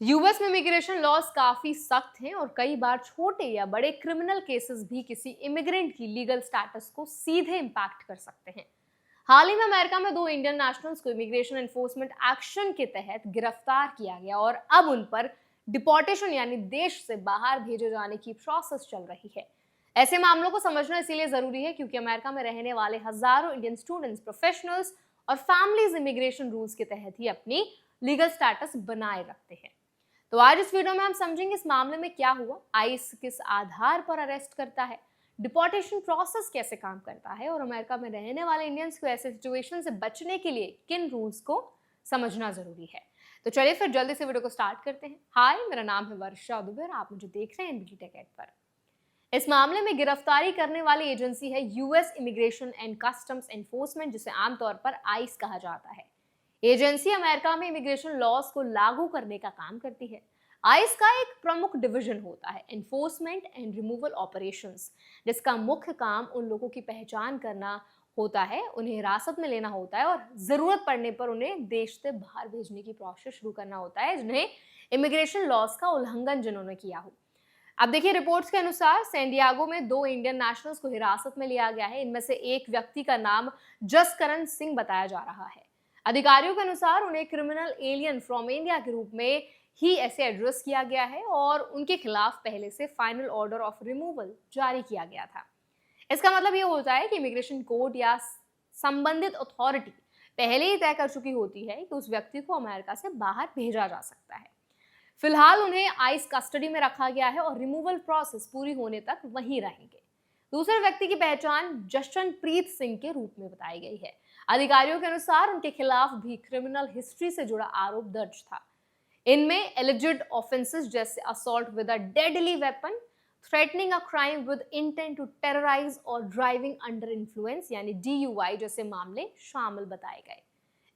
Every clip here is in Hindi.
यूएस में इमिग्रेशन लॉज काफी सख्त हैं और कई बार छोटे या बड़े क्रिमिनल केसेस भी किसी इमिग्रेंट की लीगल स्टेटस को सीधे इम्पैक्ट कर सकते हैं। हाल ही में अमेरिका में 2 इंडियन नेशनल्स को इमिग्रेशन एनफोर्समेंट एक्शन के तहत गिरफ्तार किया गया और अब उन पर डिपोर्टेशन यानी देश से बाहर भेजे जाने की प्रोसेस चल रही है। ऐसे मामलों को समझना इसीलिए जरूरी है क्योंकि अमेरिका में रहने वाले हजारों इंडियन स्टूडेंट्स, प्रोफेशनल्स और फैमिलीज इमिग्रेशन रूल्स के तहत ही अपनी लीगल स्टेटस बनाए रखते हैं। तो आज इस वीडियो में हम समझेंगे इस मामले में क्या हुआ, आइस किस आधार पर अरेस्ट करता है, डिपोर्टेशन प्रोसेस कैसे काम करता है और अमेरिका में रहने वाले इंडियंस को ऐसे सिचुएशन से बचने के लिए किन रूल्स को समझना जरूरी है। तो चलिए फिर जल्दी से वीडियो को स्टार्ट करते हैं। हाय, मेरा नाम है वर्षा दुबे और आप मुझे देख रहे हैं एनबीटी टेक एड पर। इस मामले में गिरफ्तारी करने वाली एजेंसी है US immigration and customs enforcement, जिसे आमतौर पर आइस कहा जाता है। एजेंसी अमेरिका में इमिग्रेशन लॉज को लागू करने का काम करती है। आइस का एक प्रमुख डिवीजन होता है एनफोर्समेंट एंड रिमूवल ऑपरेशंस, जिसका मुख्य काम उन लोगों की पहचान करना होता है, उन्हें हिरासत में लेना होता है और जरूरत पड़ने पर उन्हें देश से बाहर भेजने की प्रोसेस शुरू करना होता है, जिन्हें इमिग्रेशन लॉज का उल्लंघन जिन्होंने किया हो। अब देखिए, रिपोर्ट्स के अनुसार सैन डिएगो में 2 इंडियन नेशनल्स को हिरासत में लिया गया है। इनमें से एक व्यक्ति का नाम जसकरण सिंह बताया जा रहा है। अधिकारियों के अनुसार उन्हें क्रिमिनल एलियन फ्रॉम इंडिया के रूप में ही ऐसे एड्रेस किया गया है और उनके खिलाफ पहले से फाइनल ऑर्डर ऑफ रिमूवल जारी किया गया था। इसका मतलब ये होता है कि इमिग्रेशन कोर्ट या संबंधित अथॉरिटी पहले ही तय कर चुकी होती है कि उस व्यक्ति को अमेरिका से बाहर भेजा जा सकता है। फिलहाल उन्हें आइस कस्टडी में रखा गया है और रिमूवल प्रोसेस पूरी होने तक वहीं रहेंगे। दूसरे व्यक्ति की पहचान जशनप्रीत सिंह के रूप में बताई गई है। अधिकारियों के अनुसार उनके खिलाफ भी क्रिमिनल हिस्ट्री से जुड़ा आरोप दर्ज था। इनमें एलिजिड ऑफेंसेस जैसे assault with a deadly weapon, threatening a crime with intent to terrorise और ड्राइविंग अंडर इन्फ्लुएंस यानी DUI जैसे मामले शामिल बताए गए।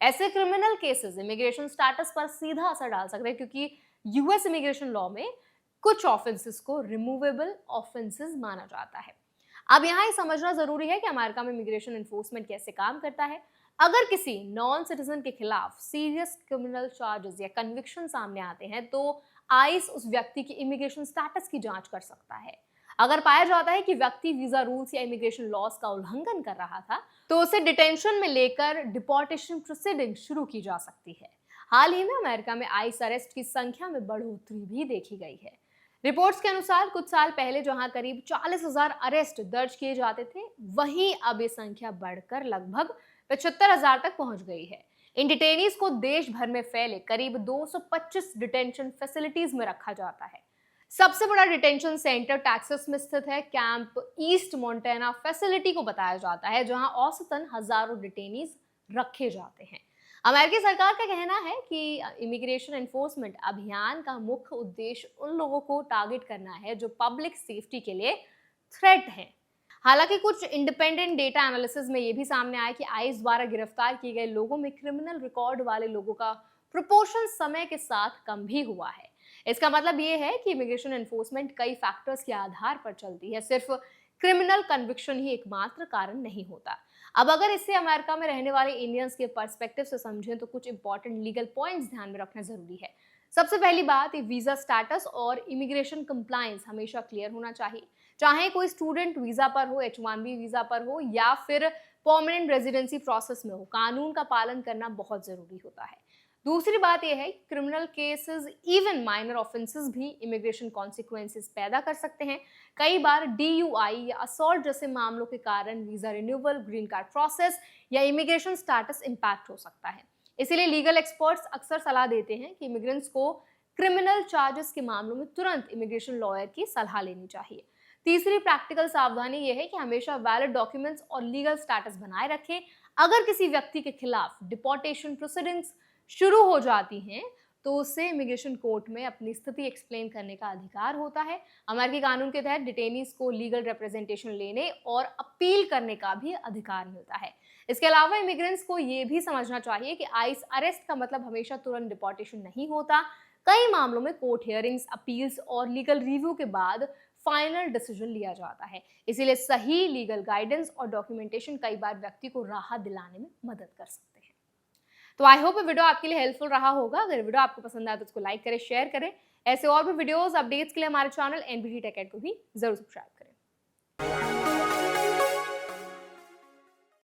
ऐसे क्रिमिनल केसेस इमिग्रेशन स्टेटस पर सीधा असर डाल सकते हैं क्योंकि यूएस इमिग्रेशन लॉ में कुछ ऑफेंसेस को रिमूवेबल ऑफेंसेस माना जाता है। अब यहाँ ये समझना जरूरी है कि अमेरिका में इमिग्रेशन एनफोर्समेंट कैसे काम करता है। अगर किसी नॉन सिटीजन के खिलाफ सीरियस क्रिमिनल चार्जेस या कन्विक्शन सामने आते हैं तो आइस उस व्यक्ति की इमिग्रेशन स्टेटस की जांच कर सकता है। अगर पाया जाता है कि व्यक्ति वीजा रूल्स या इमिग्रेशन लॉज का उल्लंघन कर रहा था तो उसे डिटेंशन में लेकर डिपोर्टेशन प्रोसीडिंग शुरू की जा सकती है। हाल ही में अमेरिका में आइस अरेस्ट की संख्या में बढ़ोतरी भी देखी गई है। रिपोर्ट्स के अनुसार कुछ साल पहले जहां करीब 40,000 अरेस्ट दर्ज किए जाते थे, वहीं अब ये संख्या बढ़कर लगभग 75,000 तक पहुंच गई है। इन डिटेनीज को देश भर में फैले करीब 225 डिटेंशन फैसिलिटीज में रखा जाता है। सबसे बड़ा डिटेंशन सेंटर टेक्सास में स्थित है। कैंप ईस्ट मोंटाना फैसिलिटी को बताया जाता है, जहां औसतन हजारों डिटेनीज रखे जाते हैं। अमेरिकी सरकार का कहना है कि इमिग्रेशन एनफोर्समेंट अभियान का मुख्य उद्देश्य उन लोगों को टारगेट करना है जो पब्लिक सेफ्टी के लिए थ्रेट हैं। हालांकि कुछ इंडिपेंडेंट डेटा एनालिसिस में यह भी सामने आया कि आइस द्वारा गिरफ्तार किए गए लोगों में क्रिमिनल रिकॉर्ड वाले लोगों का प्रोपोर्शन समय के साथ कम भी हुआ है। इसका मतलब ये है कि इमिग्रेशन एनफोर्समेंट कई फैक्टर्स के आधार पर चलती है, सिर्फ क्रिमिनल कन्विक्शन ही एकमात्र कारण नहीं होता। अब अगर इससे अमेरिका में रहने वाले इंडियंस के पर्सपेक्टिव से समझें तो कुछ इंपॉर्टेंट लीगल पॉइंट्स ध्यान में रखना जरूरी है। सबसे पहली बात, वीजा स्टेटस और इमिग्रेशन कंप्लायंस हमेशा क्लियर होना चाहिए। चाहे कोई स्टूडेंट वीजा पर हो, H1B वीजा पर हो या फिर परमानेंट रेजिडेंसी प्रोसेस में हो, कानून का पालन करना बहुत जरूरी होता है। दूसरी बात यह है कि criminal cases, even minor offences भी इमिग्रेशन कॉन्सिक्वेंसेस पैदा कर सकते हैं। कई बार DUI या असॉल्ट जैसे मामलों के कारण visa renewal, green card process या इमिग्रेशन स्टेटस इंपैक्ट हो सकता है। इसीलिए लीगल एक्सपर्ट्स अक्सर सलाह देते हैं कि इमिग्रेंट्स को क्रिमिनल चार्जेस के मामलों में तुरंत इमिग्रेशन लॉयर की सलाह लेनी चाहिए। तीसरी प्रैक्टिकल सावधानी यह है कि हमेशा वैलिड डॉक्यूमेंट्स और लीगल स्टेटस बनाए रखें। अगर किसी व्यक्ति के खिलाफ डिपोर्टेशन प्रोसीडिंग्स शुरू हो जाती हैं तो उसे इमिग्रेशन कोर्ट में अपनी स्थिति एक्सप्लेन करने का अधिकार होता है। अमेरिकी कानून के तहत डिटेनीज को लीगल रिप्रेजेंटेशन लेने और अपील करने का भी अधिकार मिलता है। इसके अलावा इमिग्रेंट्स को ये भी समझना चाहिए कि आइस अरेस्ट का मतलब हमेशा तुरंत डिपोर्टेशन नहीं होता। कई मामलों में कोर्ट हियरिंग्स, अपील्स और लीगल रिव्यू के बाद फाइनल डिसीजन लिया जाता है। इसीलिए सही लीगल गाइडेंस और डॉक्यूमेंटेशन कई बार व्यक्ति को राहत दिलाने में मदद कर सकते हैं। तो आई होप ये वीडियो आपके लिए हेल्पफुल रहा होगा। अगर वीडियो आपको पसंद आया तो उसको लाइक करें, शेयर करें। ऐसे और भी वीडियोस अपडेट्स के लिए हमारे चैनल एनबीटी टेक एड को भी जरूर सब्सक्राइब करें।